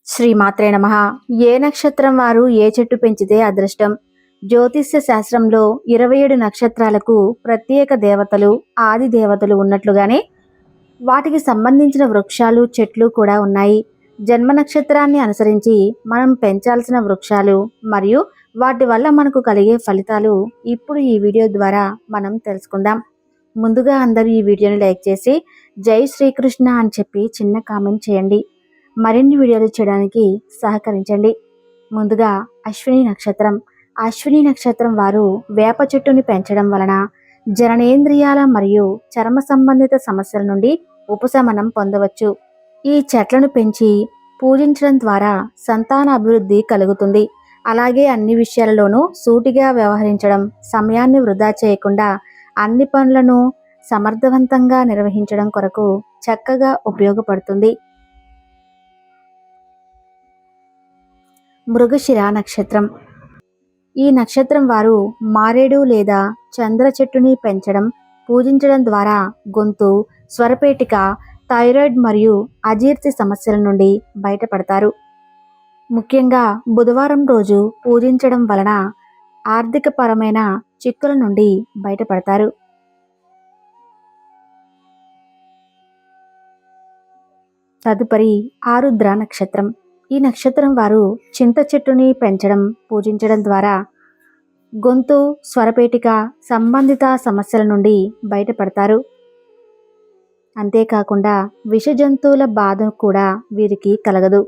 శ్రీమాత్రే నమః. ఏ నక్షత్రం వారు ఏ చెట్టు పెంచితే అదృష్టం? జ్యోతిష్య శాస్త్రంలో 27 నక్షత్రాలకు ప్రత్యేక దేవతలు, ఆది దేవతలు ఉన్నట్లుగానే వాటికి సంబంధించిన వృక్షాలు, చెట్లు కూడా ఉన్నాయి. జన్మ నక్షత్రాన్ని అనుసరించి మనం పెంచాల్సిన వృక్షాలు మరియు వాటి వల్ల మనకు కలిగే ఫలితాలు ఇప్పుడు ఈ వీడియో ద్వారా మనం తెలుసుకుందాం. ముందుగా అందరూ ఈ వీడియోని లైక్ చేసి జై శ్రీకృష్ణ అని చెప్పి చిన్న కామెంట్ చేయండి. మరిన్ని వీడియోలు చేయడానికి సహకరించండి. ముందుగా అశ్విని నక్షత్రం. అశ్విని నక్షత్రం వారు వేప చెట్టుని పెంచడం వలన జననేంద్రియాల మరియు చర్మ సంబంధిత సమస్యల నుండి ఉపశమనం పొందవచ్చు. ఈ చెట్లను పెంచి పూజించడం ద్వారా సంతాన అభివృద్ధి కలుగుతుంది. అలాగే అన్ని విషయాలలోనూ సూటిగా వ్యవహరించడం, సమయాన్ని వృధా చేయకుండా అన్ని పనులను సమర్థవంతంగా నిర్వహించడం కొరకు చక్కగా ఉపయోగపడుతుంది. మృగశిర నక్షత్రం. ఈ నక్షత్రం వారు మారేడు లేదా చంద్ర చెట్టుని పెంచడం, పూజించడం ద్వారా గొంతు, స్వరపేటిక, థైరాయిడ్ మరియు అజీర్తి సమస్యల నుండి బయటపడతారు. ముఖ్యంగా బుధవారం రోజు పూజించడం వలన ఆర్థిక పరమైన చిక్కుల నుండి బయటపడతారు. తదుపరి ఆరుద్ర నక్షత్రం. ఈ నక్షత్రం వారు చింత చెట్టుని పెంచడం, పూజించడం ద్వారా గొంతు, స్వరపేటిక సంబంధిత సమస్యల నుండి బయటపడతారు. అంతేకాకుండా విష జంతువుల బాధ కూడా వీరికి కలగదు.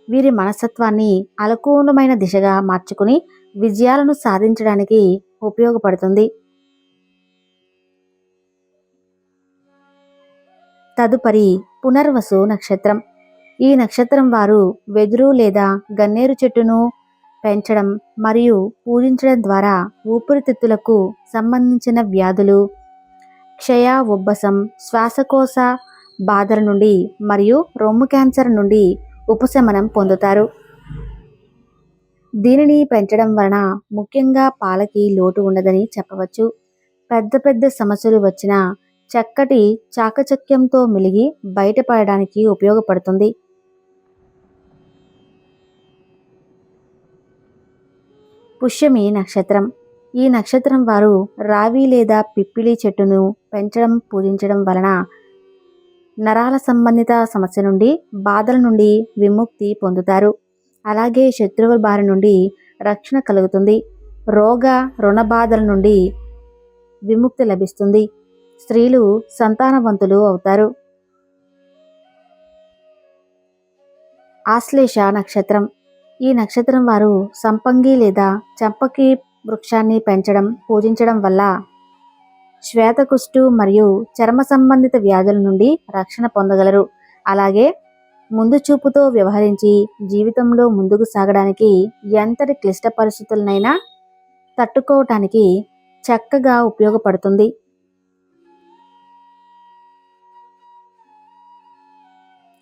వీరి మనస్తత్వాన్ని అనుకూలమైన దిశగా మార్చుకుని విజయాలను సాధించడానికి ఉపయోగపడుతుంది. తదుపరి పునర్వసు నక్షత్రం. ఈ నక్షత్రం వారు వెదురు లేదా గన్నేరు చెట్టును పెంచడం మరియు పూజించడం ద్వారా ఊపిరితిత్తులకు సంబంధించిన వ్యాధులు, క్షయ, ఉబ్బసం, శ్వాసకోశ బాధల నుండి మరియు రొమ్ము క్యాన్సర్ నుండి ఉపశమనం పొందుతారు. దీనిని పెంచడం వలన ముఖ్యంగా పాలకి లోటు ఉండదని చెప్పవచ్చు. పెద్ద పెద్ద సమస్యలు వచ్చినా చక్కటి చాకచక్యంతో మెలిగి బయటపడడానికి ఉపయోగపడుతుంది. పుష్యమి నక్షత్రం. ఈ నక్షత్రం వారు రావి లేదా పిప్పిలి చెట్టును పెంచడం, పూజించడం వలన నరాల సంబంధిత సమస్య నుండి, బాధల నుండి విముక్తి పొందుతారు. అలాగే శత్రువుల బారి నుండి రక్షణ కలుగుతుంది. రోగ రుణ బాధల నుండి విముక్తి లభిస్తుంది. స్త్రీలు సంతానవంతులు అవుతారు. ఆశ్లేష నక్షత్రం. ఈ నక్షత్రం వారు సంపంగి లేదా చంపకి వృక్షాన్ని పెంచడం, పూజించడం వల్ల శ్వేతకుష్టు మరియు చర్మ సంబంధిత వ్యాధుల నుండి రక్షణ పొందగలరు. అలాగే ముందు చూపుతో వ్యవహరించి జీవితంలో ముందుకు సాగడానికి ఎంతటి క్లిష్ట పరిస్థితులనైనా తట్టుకోవటానికి చక్కగా ఉపయోగపడుతుంది.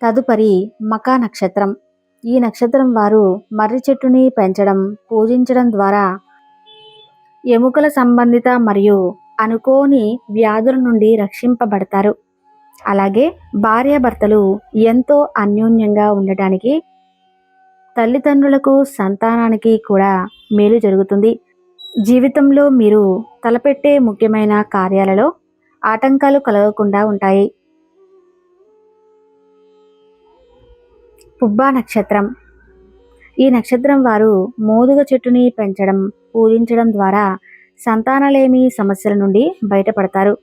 తదుపరి మఖ నక్షత్రం. ఈ నక్షత్రం వారు మర్రి చెట్టుని పెంచడం, పూజించడం ద్వారా ఎముకల సంబంధిత మరియు అనుకోని వ్యాధుల నుండి రక్షింపబడతారు. అలాగే భార్యాభర్తలు ఎంతో అన్యోన్యంగా ఉండటానికి, తల్లిదండ్రులకు, సంతానానికి కూడా మేలు జరుగుతుంది. జీవితంలో మీరు తలపెట్టే ముఖ్యమైన కార్యాలలో ఆటంకాలు కలగకుండా ఉంటాయి. పుబ్బ నక్షత్రం. ఈ నక్షత్రం వారు మోదుగ చెట్టుని పెంచడం, పూజించడం ద్వారా సంతానలేమి సమస్యల నుండి బయటపడతారు.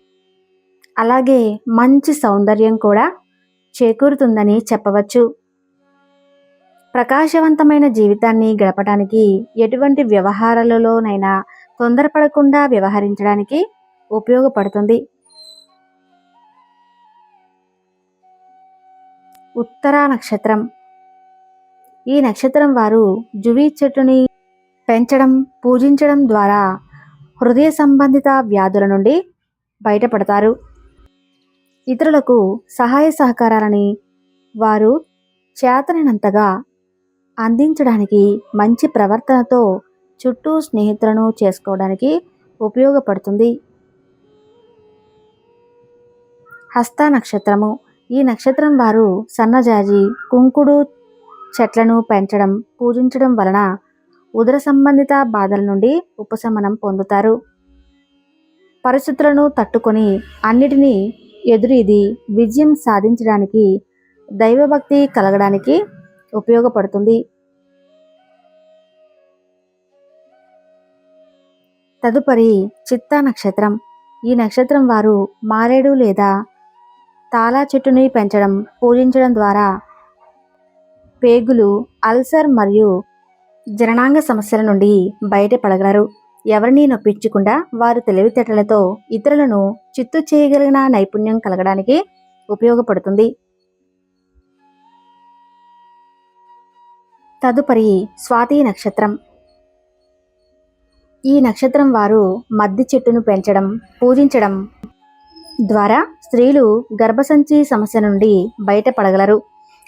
అలాగే మంచి సౌందర్యం కూడా చేకూరుతుందని చెప్పవచ్చు. ప్రకాశవంతమైన జీవితాన్ని గడపడానికి, ఎటువంటి వ్యవహారాలలోనైనా తొందరపడకుండా వ్యవహరించడానికి ఉపయోగపడుతుంది. ఉత్తర నక్షత్రం. ఈ నక్షత్రం వారు జువి చెట్టుని పెంచడం, పూజించడం ద్వారా హృదయ సంబంధిత వ్యాధుల నుండి బయటపడతారు. ఇతరులకు సహాయ సహకారాలని వారు చేతనైనంతగా అందించడానికి, మంచి ప్రవర్తనతో చుట్టూ స్నేహితులను చేసుకోవడానికి ఉపయోగపడుతుంది. హస్త నక్షత్రము. ఈ నక్షత్రం వారు సన్నజాజి, కుంకుడు చెట్లను పెంచడం పూజించడం వలన ఉదర సంబంధిత బాధల నుండి ఉపశమనం పొందుతారు. పరిస్థితులను తట్టుకొని అన్నిటినీ ఎదురీది విజయం సాధించడానికి దైవభక్తి కలగడానికి ఉపయోగపడుతుంది. తదుపరి చిత్తా నక్షత్రం. ఈ నక్షత్రం వారు మారేడు లేదా తాళా చెట్టుని పెంచడం పూజించడం ద్వారా పేగులు, అల్సర్ మరియు జననాంగ సమస్యల నుండి బయటపడగలరు. ఎవరినీ నొప్పించకుండా వారు తెలివితేటలతో ఇతరులను చిత్తు చేయగలిగిన నైపుణ్యం కలగడానికి ఉపయోగపడుతుంది. తదుపరి స్వాతి నక్షత్రం. ఈ నక్షత్రం వారు మద్ది చెట్టును పెంచడం పూజించడం ద్వారా స్త్రీలు గర్భసంచి సమస్య నుండి బయటపడగలరు.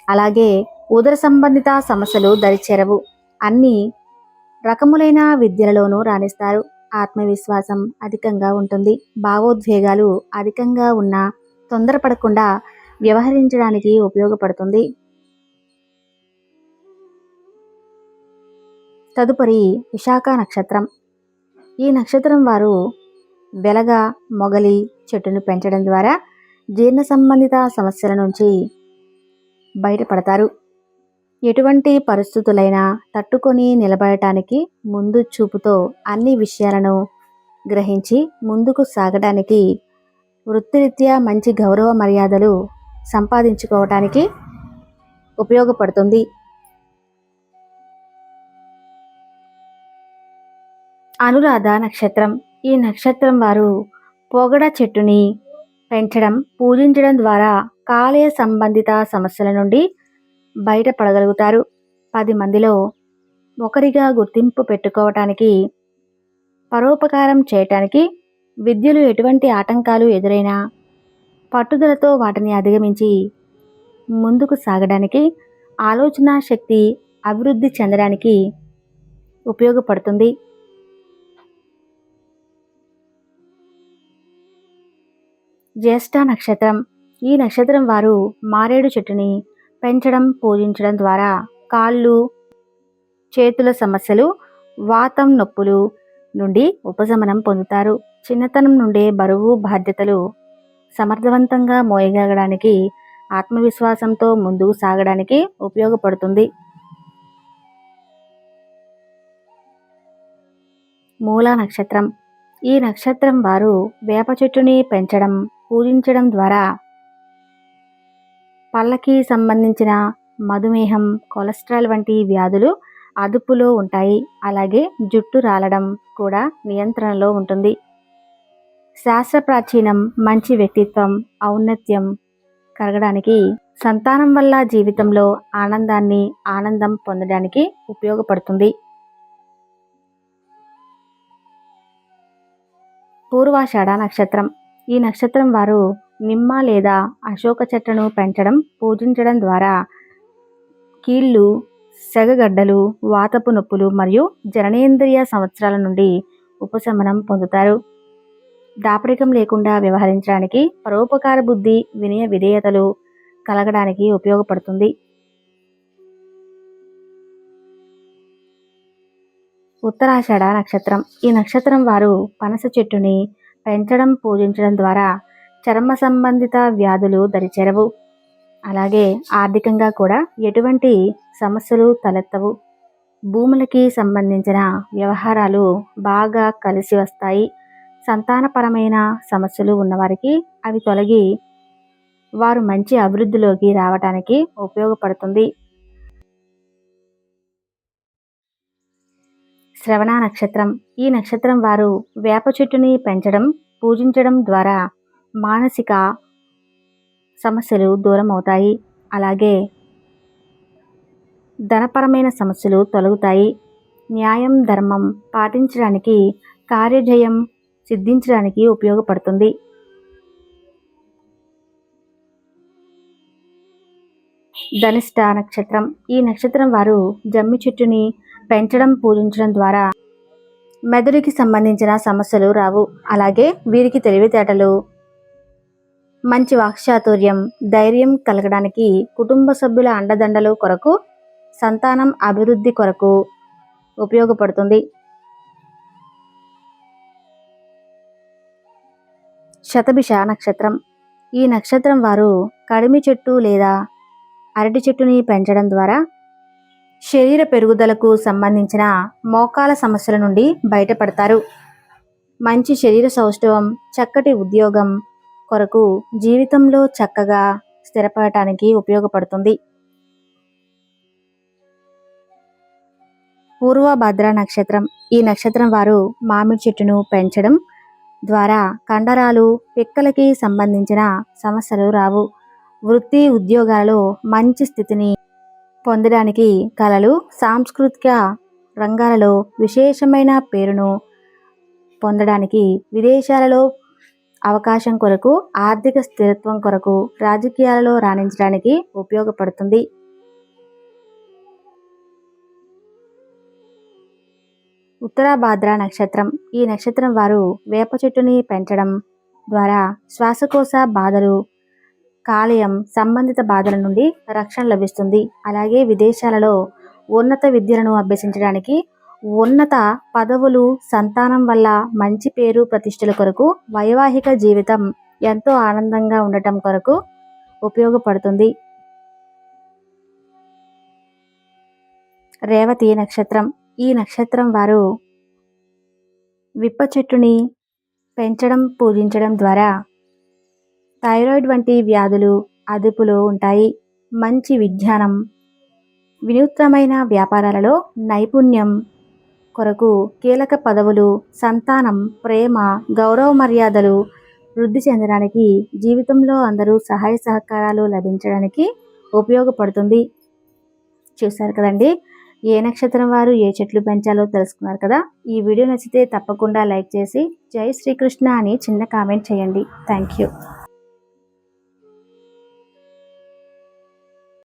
అలాగే ఉదర సంబంధిత సమస్యలు దరిచేరవు. అన్ని రకములైన విద్యలలోనూ రాణిస్తారు. ఆత్మవిశ్వాసం అధికంగా ఉంటుంది. భావోద్వేగాలు అధికంగా ఉన్నా తొందరపడకుండా వ్యవహరించడానికి ఉపయోగపడుతుంది. తదుపరి విశాఖ నక్షత్రం. ఈ నక్షత్రం వారు వెలగ, మొగలి చెట్టును పెంచడం ద్వారా జీర్ణ సంబంధిత సమస్యల నుంచి బయటపడతారు. ఎటువంటి పరిస్థితులైనా తట్టుకొని నిలబడటానికి ముందు చూపుతో అన్ని విషయాలను గ్రహించి ముందుకు సాగడానికి, వృత్తిరీత్యా మంచి గౌరవ మర్యాదలు సంపాదించుకోవటానికి ఉపయోగపడుతుంది. అనురాధ నక్షత్రం. ఈ నక్షత్రం వారు పొగడ చెట్టుని పెంచడం పూజించడం ద్వారా కాలేయ సంబంధిత సమస్యల నుండి బయటపడగలుగుతారు. 10 మందిలో ఒకరిగా గుర్తింపు పెట్టుకోవటానికి, పరోపకారం చేయటానికి, విద్యలో ఎటువంటి ఆటంకాలు ఎదురైనా పట్టుదలతో వాటిని అధిగమించి ముందుకు సాగడానికి, ఆలోచన శక్తి అభివృద్ధి చెందడానికి ఉపయోగపడుతుంది. జ్యేష్ఠ నక్షత్రం. ఈ నక్షత్రం వారు మారేడు చెట్టుని పెంచడం పూజించడం ద్వారా కాళ్ళు, చేతుల సమస్యలు, వాతం నొప్పులు నుండి ఉపశమనం పొందుతారు. చిన్నతనం నుండే బరువు బాధ్యతలు సమర్థవంతంగా మోయగలగడానికి, ఆత్మవిశ్వాసంతో ముందుకు సాగడానికి ఉపయోగపడుతుంది. మూల నక్షత్రం. ఈ నక్షత్రం వారు వేప చెట్టుని పెంచడం పూజించడం ద్వారా పళ్ళకి సంబంధించిన మధుమేహం, కొలెస్ట్రాల్ వంటి వ్యాధులు అదుపులో ఉంటాయి. అలాగే జుట్టు రాలడం కూడా నియంత్రణలో ఉంటుంది. శాస్త్ర ప్రాచీనం, మంచి వ్యక్తిత్వం, ఔన్నత్యం కలగడానికి, సంతానం వల్ల జీవితంలో ఆనందం పొందడానికి ఉపయోగపడుతుంది. పూర్వాషాఢ నక్షత్రం. ఈ నక్షత్రం వారు నిమ్మ లేదా అశోక చెట్లను పెంచడం పూజించడం ద్వారా కీళ్ళు, సెగగడ్డలు, వాతపు నొప్పులు మరియు జననేంద్రియ సమస్యల నుండి ఉపశమనం పొందుతారు. దాపరికం లేకుండా వ్యవహరించడానికి, పరోపకార బుద్ధి, వినయ విధేయతలు కలగడానికి ఉపయోగపడుతుంది. ఉత్తరాషాఢ నక్షత్రం. ఈ నక్షత్రం వారు పనస చెట్టుని పెంచడం పూజించడం ద్వారా చర్మ సంబంధిత వ్యాధులు దరిచేరవు. అలాగే ఆర్థికంగా కూడా ఎటువంటి సమస్యలు తలెత్తవు. భూములకి సంబంధించిన వ్యవహారాలు బాగా కలిసి వస్తాయి. సంతానపరమైన సమస్యలు ఉన్నవారికి అవి తొలగి వారు మంచి అభివృద్ధిలోకి రావటానికి ఉపయోగపడుతుంది. శ్రవణ నక్షత్రం. ఈ నక్షత్రం వారు వేప చెట్టుని పెంచడం పూజించడం ద్వారా మానసిక సమస్యలు దూరం అవుతాయి. అలాగే ధనపరమైన సమస్యలు తొలగుతాయి. న్యాయం, ధర్మం పాటించడానికి, కార్యజయం సిద్ధించడానికి ఉపయోగపడుతుంది. ధనిష్ట నక్షత్రం. ఈ నక్షత్రం వారు జమ్మి చెట్టుని పెంచడం పూజించడం ద్వారా మెదడుకి సంబంధించిన సమస్యలు రావు. అలాగే వీరికి తెలివితేటలు, మంచి వాక్చాతుర్యం, ధైర్యం కలగడానికి, కుటుంబ సభ్యుల అండదండలు కొరకు సంతానం అభివృద్ధి కొరకు ఉపయోగపడుతుంది. శతభిష నక్షత్రం. ఈ నక్షత్రం వారు కడిమి చెట్టు లేదా అరటి చెట్టుని పెంచడం ద్వారా శరీర పెరుగుదలకు సంబంధించిన మోకాల సమస్యల నుండి బయటపడతారు. మంచి శరీర సౌష్ఠవం, చక్కటి ఉద్యోగం కొరకు జీవితంలో చక్కగా స్థిరపడటానికి ఉపయోగపడుతుంది. పూర్వభద్ర నక్షత్రం. ఈ నక్షత్రం వారు మామిడి చెట్టును పెంచడం ద్వారా కండరాలు, పిక్కలకి సంబంధించిన సమస్యలు రావు. వృత్తి ఉద్యోగాలలో మంచి స్థితిని పొందడానికి కళలు, సాంస్కృతిక రంగాలలో విశేషమైన పేరును పొందడానికి, విదేశాలలో అవకాశం కొరకు, ఆర్థిక స్థిరత్వం కొరకు, రాజకీయాలలో రాణించడానికి ఉపయోగపడుతుంది. ఉత్తరాభాద్ర నక్షత్రం. ఈ నక్షత్రం వారు వేప చెట్టుని పెంచడం ద్వారా శ్వాసకోశ బాధలు, కాలేయం సంబంధిత బాధల నుండి రక్షణ లభిస్తుంది. అలాగే విదేశాలలో ఉన్నత విద్యలను అభ్యసించడానికి, ఉన్నత పదవులు, సంతానం వల్ల మంచి పేరు ప్రతిష్టల కొరకు, వైవాహిక జీవితం ఎంతో ఆనందంగా ఉండటం కొరకు ఉపయోగపడుతుంది. రేవతి నక్షత్రం. ఈ నక్షత్రం వారు విప్ప చెట్టుని పెంచడం, పూజించడం ద్వారా థైరాయిడ్ వంటి వ్యాధులు అదుపులో ఉంటాయి. మంచి విజ్ఞానం, వినూత్నమైన వ్యాపారాలలో నైపుణ్యం కొరకు, కీలక పదవులు, సంతానం, ప్రేమ, గౌరవ మర్యాదలు వృద్ధి చెందడానికి, జీవితంలో అందరూ సహాయ సహకారాలు లభించడానికి ఉపయోగపడుతుంది. చూశారు కదండి, ఏ నక్షత్రం వారు ఏ చెట్లు పెంచాలో తెలుసుకున్నారు కదా. ఈ వీడియో నచ్చితే తప్పకుండా లైక్ చేసి జై శ్రీకృష్ణ అని చిన్న కామెంట్ చేయండి. Thank you.